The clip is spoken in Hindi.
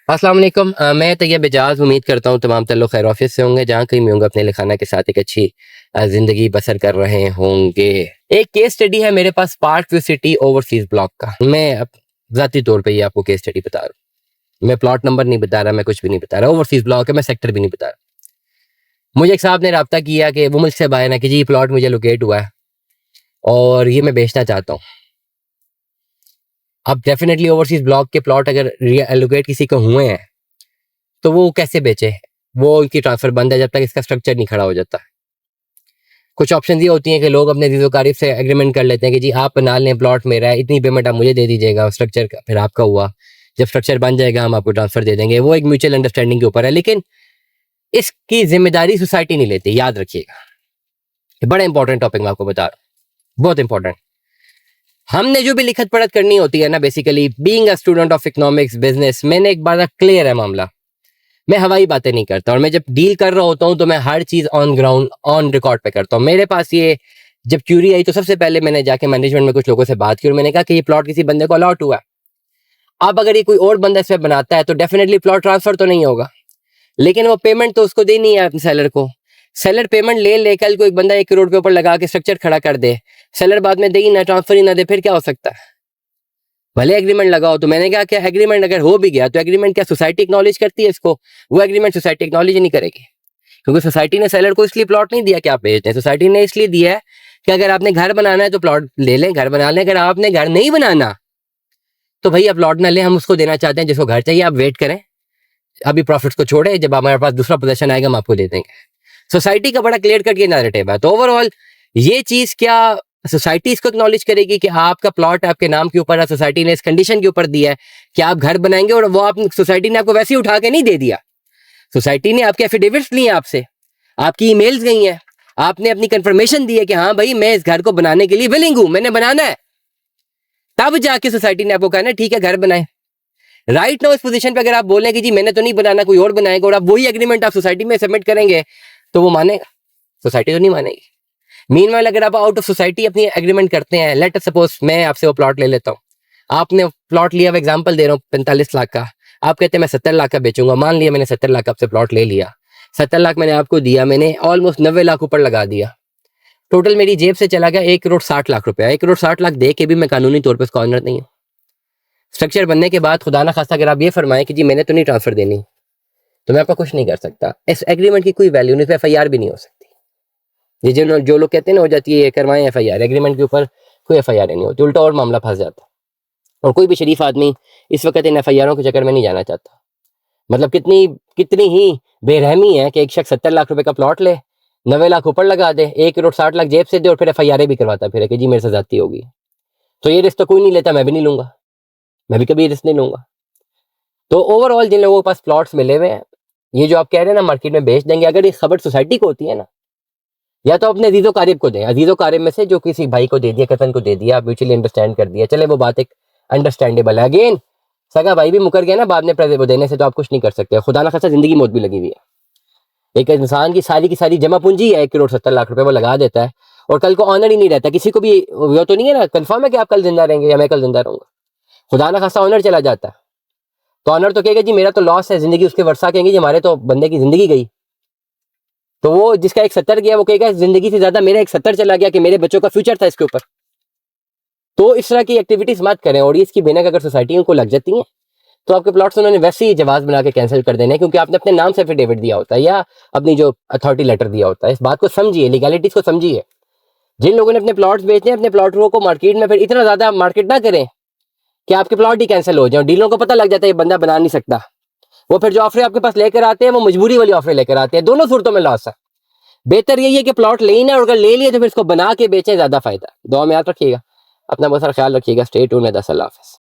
अस्सलाम वालेकुम। मैं तैयब एजाज उम्मीद करता हूँ तमाम ताल्लुक़ खैर ऑफिस से होंगे, जहाँ कहीं भी होंगे अपने लिखाना के साथ एक अच्छी ज़िंदगी बसर कर रहे होंगे। एक केस स्टडी है मेरे पास park view city overseas block का। मैं ज़ाती तौर पे ये आपको केस स्टडी बता रहा हूँ। मैं प्लॉट नंबर नहीं बता रहा, मैं कुछ भी नहीं बता रहा। ओवरसीज ब्लॉक है, मैं सेक्टर भी नहीं बता रहा। मुझे एक साहब ने रब्ता किया कि वो मुझसे बाय ना कि जी प्लॉट मुझे लोकेट हुआ है और ये मैं बेचना चाहता हूँ। अब डेफिनेटली ओवरसीज ब्लॉक के प्लॉट अगर एलोकेट किसी को हुए हैं तो वो कैसे बेचे? वो उनकी ट्रांसफर बंद है जब तक इसका स्ट्रक्चर नहीं खड़ा हो जाता। कुछ ऑप्शन ये होती हैं कि लोग अपने अजीज़-ओ-क़रीब से एग्रीमेंट कर लेते हैं कि जी आप बना लें, प्लॉट मेरा है, इतनी पेमेंट आप मुझे दे दीजिएगा, स्ट्रक्चर फिर आपका हुआ। जब स्ट्रक्चर बन जाएगा हम आपको ट्रांसफर दे देंगे। वो एक म्यूचुअल अंडरस्टैंडिंग के ऊपर है, लेकिन इसकी जिम्मेदारी सोसाइटी नहीं लेती, याद रखिएगा। ये बड़ा इंपॉर्टेंट टॉपिक मैं आपको बता रहा हूँ, बहुत इंपॉर्टेंट। हमने जो भी लिखत पढ़त करनी होती है ना, basically being a student of economics business, मैंने एक बार क्लियर है मामला। मैं हवाई बातें नहीं करता और मैं जब डील कर रहा होता हूँ तो मैं हर चीज ऑन ग्राउंड ऑन रिकॉर्ड पे करता हूँ। मेरे पास ये जब क्यूरी आई तो सबसे पहले मैंने जाके मैनेजमेंट में कुछ लोगों से बात की और मैंने कहा कि ये प्लॉट किसी बंदे को अलॉट हुआ है। अब अगर ये कोई और बंदा इस पे बनाता है तो डेफिनेटली प्लॉट ट्रांसफर तो नहीं होगा, लेकिन वो पेमेंट तो उसको देनी है अपने सेलर को। सेलर पेमेंट ले लेकर कोई बंदा 1 करोड़ के ऊपर लगा के स्ट्रक्चर खड़ा कर दे, सेलर बाद में दे ही ना, ट्रांसफर ही ना दे, फिर क्या हो सकता है? भले एग्रीमेंट लगाओ। तो मैंने कहा क्या एग्रीमेंट अगर हो भी गया तो एग्रीमेंट क्या सोसाइटी एक्नॉलेज करती है इसको? वो एग्रीमेंट सोसाइटी एक्नॉलेज नहीं करेगी, क्योंकि सोसाइटी ने सेलर को इसलिए प्लॉट नहीं दिया कि आप बेच दें। सोसाइटी ने इसलिए दिया है कि अगर आपने घर बनाना है तो प्लॉट ले लें, घर बना लें। अगर आपने घर नहीं बनाना तो भैया प्लॉट ना लें, हम उसको देना चाहते हैं जिसको घर चाहिए। आप वेट करें, अभी प्रॉफिट्स को छोड़े, जब हमारे पास दूसरा पोजीशन आएगा हम आपको दे देंगे। सोसाइटी का बड़ा क्लियर कट ये नैरेटिव है। तो ओवरऑल ये चीज क्या सोसाइटी इसको एक्नॉलेज करेगी कि आपका प्लॉट आपके नाम के ऊपर है, सोसाइटी ने इस कंडीशन के ऊपर दिया है कि आप घर बनाएंगे, और वो आप सोसाइटी ने आपको वैसे ही उठा के नहीं दे दिया। सोसाइटी ने आपके एफिडेविट्स लिए आपसे, आपकी ईमेल्स गई हैं, आपने अपनी कंफर्मेशन दी है कि हाँ भाई मैं इस घर को बनाने के लिए विलिंग हूं, मैंने बनाना है। तब जाके सोसाइटी ने आपको कहना ठीक है घर बनाए। राइट नाउ इस पोजीशन पे अगर आप बोलें कि जी मैंने तो नहीं बनाना, कोई और बनाएगा, और आप वही एग्रीमेंट आप सोसाइटी में सबमिट करेंगे तो वो मानेगा? सोसाइटी तो नहीं मानेगी। मीनवाइल अगर आप आउट ऑफ सोसाइटी अपनी एग्रीमेंट करते हैं, लेट सपोज मैं आपसे वो प्लॉट ले लेता हूँ, आपने प्लॉट लिया, मैं एग्जांपल दे रहा हूँ 45 लाख का, आप कहते हैं मैं 70 लाख का बेचूंगा। मान लिया मैंने 70 लाख आपसे प्लॉट ले लिया, 70 लाख मैंने आपको दिया, मैंने ऑलमोस्ट 90 लाख ऊपर लगा दिया, टोटल मेरी जेब से चला गया 1 करोड़ 60 लाख रुपया। 1 करोड़ 60 लाख दे के भी मैं कानूनी तौर पर उसका ऑनर नहीं हूँ। स्ट्रक्चर बनने के बाद खुदा ना खास्ता अगर आप ये फरमाएं कि जी मैंने तो नहीं ट्रांसफर देनी, तो मैं आपका कुछ नहीं कर सकता। इस एग्रीमेंट की कोई वैल्यू नहीं, FIR भी नहीं हो सकती। ये जो लोग कहते हैं ना हो जाती है करवाएं FIR, एग्रीमेंट के ऊपर कोई FIR नहीं होती, उल्टा और मामला फंस जाता है। और कोई भी शरीफ आदमी इस वक्त इन FIRों के चक्कर में नहीं जाना चाहता। मतलब कितनी ही बेरहमी है कि एक शख्स 70 लाख रुपए का प्लॉट ले, 90 लाख ऊपर लगा दे, 1 करोड़ 60 लाख जेब से दे, और फिर FIR भी करवाता फिर कि जी मेरे से ज्यादती होगी। तो ये रिस्क तो कोई नहीं लेता, मैं भी नहीं लूंगा, मैं भी कभी रिस्क नहीं लूंगा। तो ओवरऑल जिन लोगों के पास प्लॉट्स मिले हुए हैं, ये जो आप कह रहे हैं ना मार्केट में बेच देंगे, अगर ये खबर सोसाइटी को होती है ना, या तो अपने अजीजो कारिब को दें, अजीजो कारिब में से जो किसी भाई को दे दिया, कजन को दे दिया, म्यूचुअली अंडरस्टैंड कर दिया, चले वो बात एक अंडरस्टैंडेबल है। अगेन सगा भाई भी मुकर गया ना बाद में वो देने से, तो आप कुछ नहीं कर सकते। खुदा ना खासा जिंदगी मौत भी लगी हुई है। एक इंसान की सारी जमा पूंजी है 1 करोड़ 70 लाख रुपए, वो लगा देता है और कल को ऑनर ही नहीं रहता। किसी को भी वो तो नहीं है ना कंफर्म है कि आप कल जिंदा रहेंगे या मैं कल जिंदा रहूंगा। खुदा ना खासा ऑनर चला जाता है तो ऑनर तो कहेगा जी मेरा तो लॉस है जिंदगी, उसके वर्षा कहेंगे जी हमारे तो बंदे की जिंदगी गई। तो वो जिसका 170 गया वो कहेगा जिंदगी से ज्यादा मेरा 170 चला गया कि मेरे बच्चों का फ्यूचर था इसके ऊपर। तो इस तरह की एक्टिविटीज मत करें। और इसकी बेनक अगर सोसाइटियों को लग जाती हैं तो आपके प्लॉट्स उन्होंने वैसे ही जवाब बना के कैंसिल कर देने, क्योंकि आपने अपने नाम से एफिडेविट दिया होता है या अपनी जो अथॉरिटी लेटर दिया होता है। इस बात को समझिए, लीगैलिटीज को समझिए। जिन लोगों ने अपने प्लॉट्स बेचने, अपने प्लॉटरों को मार्केट में फिर इतना ज्यादा मार्केट ना करें कि आपके प्लॉट ही कैंसिल हो जाए। डीलरों को पता लग जाता है ये बंदा बना नहीं सकता, वो फिर जो ऑफर आपके पास लेकर आते हैं वो मजबूरी वाली ऑफर लेकर आते हैं। दोनों सूरतों में लॉस है। बेहतर यही है कि प्लॉट ले ना, और अगर ले लिया तो फिर इसको बना के बेचें, ज्यादा फायदा। दुआ में याद रखिएगा, अपना बहुत सारा ख्याल रखिएगा। Stay tuned with us. अल्लाह हाफ़िज़।